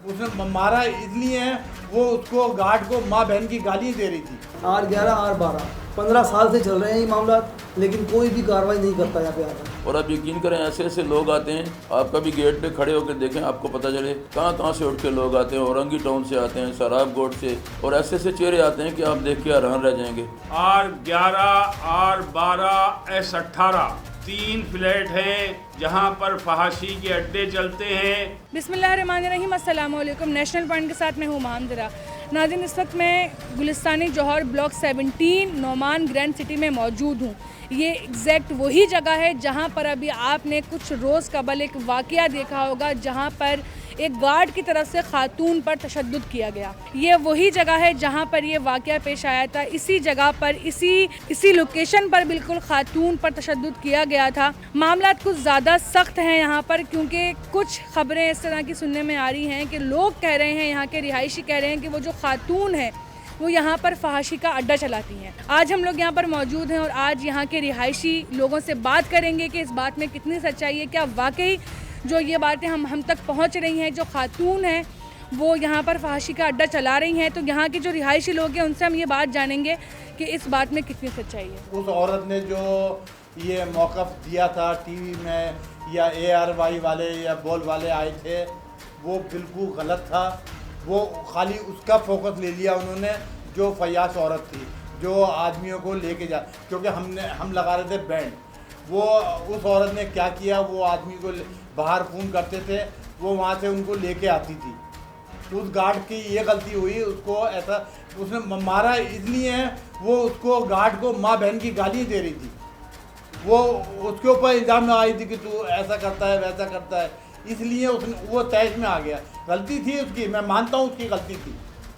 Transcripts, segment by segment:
उसने मारा इसलिए है वो उसको गार्ड को माँ बहन की गाली दे रही थी। R11 R12 15 साल से चल रहे हैं ये मामला, लेकिन कोई भी कार्रवाई नहीं करता यहाँ पे आकर। और आप यकीन करें ऐसे ऐसे लोग आते हैं, आप कभी गेट पे खड़े होकर देखें आपको पता चले कहाँ कहाँ से उठ के लोग आते हैं। औरंगी टाउन से आते हैं, सराब गोट से, और ऐसे ऐसे चेहरे आते हैं कि आप देख के हैरान रह जाएंगे। R11 R12 S18 3 फ्लैट हैं जहां पर फहाशी के अड्डे चलते हैं। बिस्मिल्लाहिर्रहमानिर्रहीम, अस्सलाम वालेकुम। नेशनल पॉइंट के साथ मैं हूँ मामदरा। नाज़रीन, इस वक्त मैं गुलिस्तानी जौहर ब्लॉक 17 नोमान ग्रैंड सिटी में मौजूद हूँ। ये एग्जैक्ट वही जगह है जहाँ पर अभी आपने कुछ रोज़ कबल एक वाक़या देखा होगा जहाँ पर एक गार्ड की तरफ से खातून पर तशद्दुद किया गया। ये वही जगह है जहाँ पर ये वाक़या पेश आया था। इसी जगह पर इसी लोकेशन पर बिल्कुल खातून पर तशद्दुद किया गया था। मामला कुछ ज़्यादा सख्त हैं यहाँ पर, क्योंकि कुछ ख़बरें इस तरह की सुनने में आ रही हैं कि लोग कह रहे हैं, यहाँ के रिहायशी कह रहे हैं कि वो जो खातून है वो यहाँ पर फहाशी का अड्डा चलाती हैं। आज हम लोग यहाँ पर मौजूद हैं और आज यहाँ के रिहायशी लोगों से बात करेंगे कि इस बात में कितनी सच्चाई है। क्या वाकई जो ये बातें हम तक पहुँच रही हैं, जो खातून हैं वो यहाँ पर फहाशी का अड्डा चला रही हैं। तो यहाँ के जो रिहायशी लोग हैं उनसे हम ये बात जानेंगे कि इस बात में कितनी सच्चाई है। उस औरत ने जो ये मौक़िफ़ दिया था टीवी में, या ARY वाले या बोल वाले आए थे, वो बिल्कुल गलत था। वो खाली उसका फोकस ले लिया उन्होंने जो फयास औरत थी, जो आदमियों को लेके जा, क्योंकि हम लगा रहे थे बैंड। वो उस औरत ने क्या किया, वो आदमी को बाहर फ़ोन करते थे, वो वहाँ से उनको लेके आती थी। उस गार्ड की ये गलती हुई, उसको ऐसा उसने मारा इसलिए है वो उसको गार्ड को माँ बहन की गाली दे रही थी। वो उसके ऊपर इल्ज़ाम में आई थी कि तू ऐसा करता है वैसा करता है, इसलिए वो तैश में आ गया। गलती थी उसकी, मैं मानता हूँ उसकी गलती थी,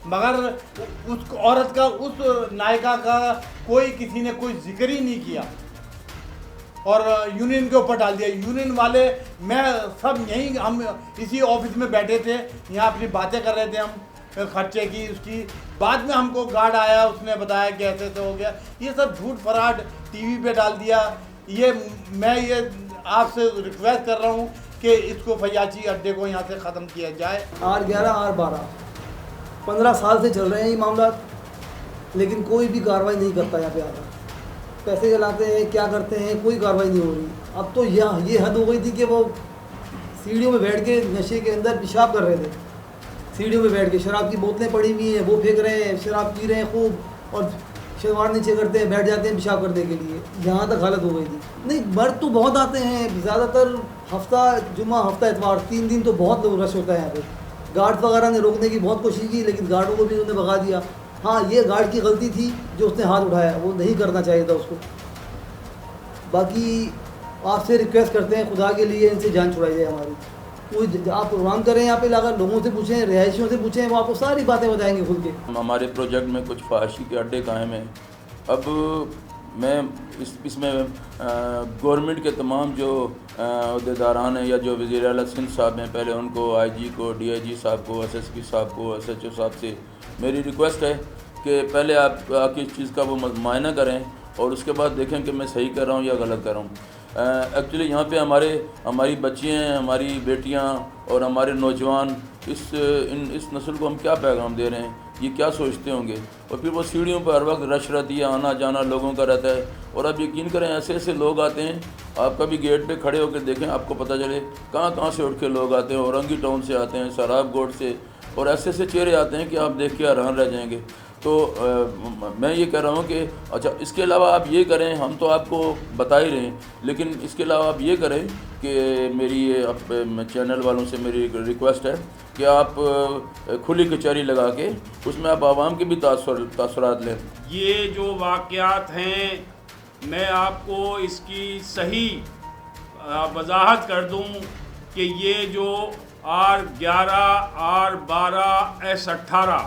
मगर उस औरत का, उस नायिका का कोई किसी ने कोई जिक्र ही नहीं किया और यूनियन के ऊपर डाल दिया। यूनियन वाले, मैं सब यहीं, हम इसी ऑफिस में बैठे थे, यहाँ अपनी बातें कर रहे थे हम खर्चे की उसकी। बाद में हमको गार्ड आया, उसने बताया कि ऐसे ऐसे हो गया। ये सब झूठ फराड टीवी पे डाल दिया। मैं ये आपसे रिक्वेस्ट कर रहा हूँ कि इसको फयाची अड्डे को यहाँ से ख़त्म किया जाए। R11 R12 15 साल से चल रहे हैं ये मामला, लेकिन कोई भी कार्रवाई नहीं करता यहाँ पे आकर। पैसे जलाते हैं, क्या करते हैं, कोई कार्रवाई नहीं हो रही। अब तो ये हद हो गई थी कि वो सीढ़ियों में बैठ के नशे के अंदर पेशाब कर रहे थे। सीढ़ियों में बैठ के शराब की बोतलें पड़ी हुई हैं, वो फेंक रहे हैं, शराब पी रहे हैं खूब, और शलवार नीचे करते हैं, बैठ जाते हैं पेशाब करने के लिए। यहाँ तक हालत हो गई थी। नहीं, मर्द तो बहुत आते हैं, ज़्यादातर हफ्ता जुम्मा, हफ्ता इतवार, 3 दिन तो बहुत लोग रश होता है यहाँ पे। गार्ड वगैरह ने रोकने की बहुत कोशिश की, लेकिन गार्डों को भी उन्होंने भगा दिया। हाँ, ये गार्ड की गलती थी जो उसने हाथ उठाया, वो नहीं करना चाहिए था उसको। बाकी आपसे रिक्वेस्ट करते हैं, खुदा के लिए इनसे जान छुड़ाई जाए हमारी। कोई आप प्रोग्राम करें यहाँ पे, लाकर लोगों से पूछें, रिहायशियों से पूछें, वो आपको सारी बातें बताएंगे खुल के। हमारे प्रोजेक्ट में कुछ फहाशी के अड्डे कायम हैं। अब मैं इसमें गवर्नमेंट के तमाम जो अहदेदारान हैं या जो वज़ीर आला सिंध साहब हैं, पहले उनको IG को, DIG साहब को, SSP साहब को, SHO साहब से मेरी रिक्वेस्ट है कि पहले आप आके इस चीज़ का वो मुआयना करें और उसके बाद देखें कि मैं सही कर रहा हूँ या गलत कर रहा हूँ। एक्चुअली यहाँ पे हमारी बच्चियाँ हैं, हमारी बेटियाँ और हमारे नौजवान इस नस्ल को हम क्या पैगाम दे रहे हैं, ये क्या सोचते होंगे। और फिर वो सीढ़ियों पर हर वक्त रश रहती है, आना जाना लोगों का रहता है। और आप यकीन करें ऐसे ऐसे लोग आते हैं, आप कभी गेट पे खड़े होकर देखें आपको पता चले कहाँ कहाँ से उठ के लोग आते हैं। औरंगी टाउन से आते हैं, सराब गोट से, और ऐसे ऐसे चेहरे आते हैं कि आप देख के हैरान रह जाएंगे। तो मैं ये कह रहा हूँ कि अच्छा, इसके अलावा आप ये करें, हम तो आपको बता ही रहे हैं, लेकिन इसके अलावा आप ये करें कि मेरी चैनल वालों से मेरी रिक्वेस्ट है कि आप खुली कचहरी लगा के उसमें आप आवाम के भी तासुरात लें। ये जो वाक़यात हैं, मैं आपको इसकी सही वजाहत कर दूं कि ये जो R11 R12 S18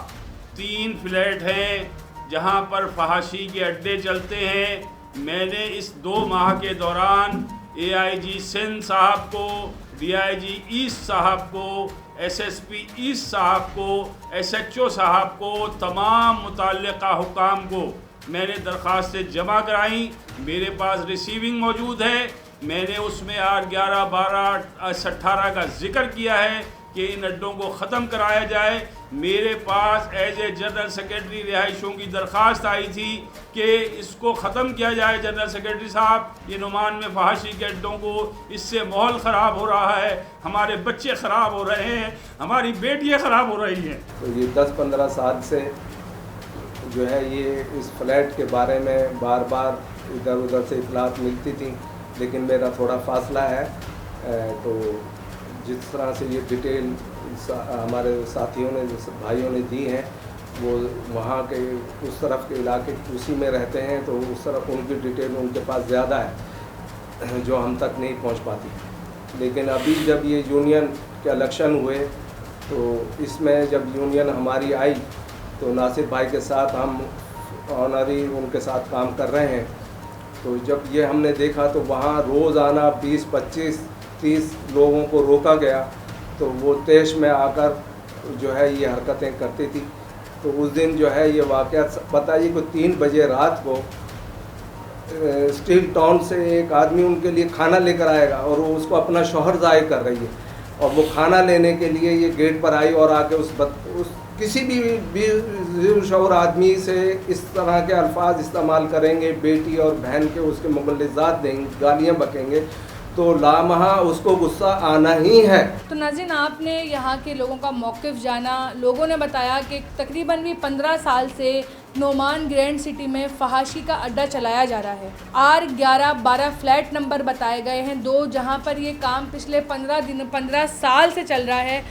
3 फ्लैट हैं जहां पर फहाशी के अड्डे चलते हैं। मैंने इस 2 माह के दौरान AIG सिंध साहब को, DIG ईस्ट साहब को, SSP ईस्ट साहब को, SHO साहब को, तमाम मुतल्लिका हुकाम को मैंने दरख्वास्तें जमा कराई। मेरे पास रिसीविंग मौजूद है। मैंने उसमें R11 12 18 का जिक्र किया है कि इन अड्डों को ख़त्म कराया जाए। मेरे पास एज ए जनरल सेक्रेटरी रिहाइशों की दरख्वास्त आई थी कि इसको ख़त्म किया जाए। जनरल सेक्रेटरी साहब, ये नुमान में फहाशी के अड्डों को, इससे माहौल ख़राब हो रहा है, हमारे बच्चे ख़राब हो रहे हैं, हमारी बेटियाँ ख़राब हो रही हैं। तो ये 10-15 साल से जो है ये इस फ्लैट के बारे में बार बार इधर उधर से इतलात मिलती थी, लेकिन मेरा थोड़ा फासला है। तो जिस तरह से ये डिटेल हमारे साथियों ने, भाइयों ने दी हैं, वो वहाँ के उस तरफ के इलाके उसी में रहते हैं, तो उस तरफ उनकी डिटेल उनके पास ज़्यादा है जो हम तक नहीं पहुँच पाती। लेकिन अभी जब ये यूनियन के इलेक्शन हुए तो इसमें जब यूनियन हमारी आई तो नासिर भाई के साथ हम ऑनरी उनके साथ काम कर रहे हैं। तो जब ये हमने देखा तो वहाँ रोज़ाना 20, 25, 30 लोगों को रोका गया, तो वो तेश में आकर जो है ये हरकतें करती थी। तो उस दिन जो है ये वाक़या बताइए कि 3 बजे रात को स्टील टाउन से एक आदमी उनके लिए खाना लेकर आएगा और वो उसको अपना शौहर ज़ाहिर कर रही है, और वो खाना लेने के लिए ये गेट पर आई और आके उस किसी भी शौहर आदमी से इस तरह के अल्फाज इस्तेमाल करेंगे, बेटी और बहन के उसके मुगल्लिज़ात देंगे, गालियाँ बकेंगे, तो लामहा उसको गुस्सा आना ही है। तो नाज़रीन, आपने यहाँ के लोगों का मौक़िफ़ जाना। लोगों ने बताया कि तकरीबन भी 15 साल से नोमान ग्रैंड सिटी में फहाशी का अड्डा चलाया जा रहा है। R11-12 फ्लैट नंबर बताए गए हैं 2, जहाँ पर ये काम पिछले 15 साल से चल रहा है।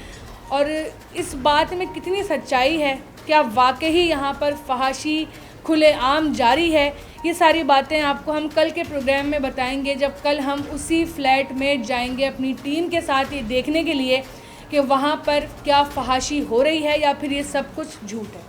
और इस बात में कितनी सच्चाई है, क्या वाकई यहाँ पर फहाशी खुलेआम जारी है, ये सारी बातें आपको हम कल के प्रोग्राम में बताएंगे, जब कल हम उसी फ्लैट में जाएंगे अपनी टीम के साथ ये देखने के लिए कि वहाँ पर क्या फहाशी हो रही है या फिर ये सब कुछ झूठ है।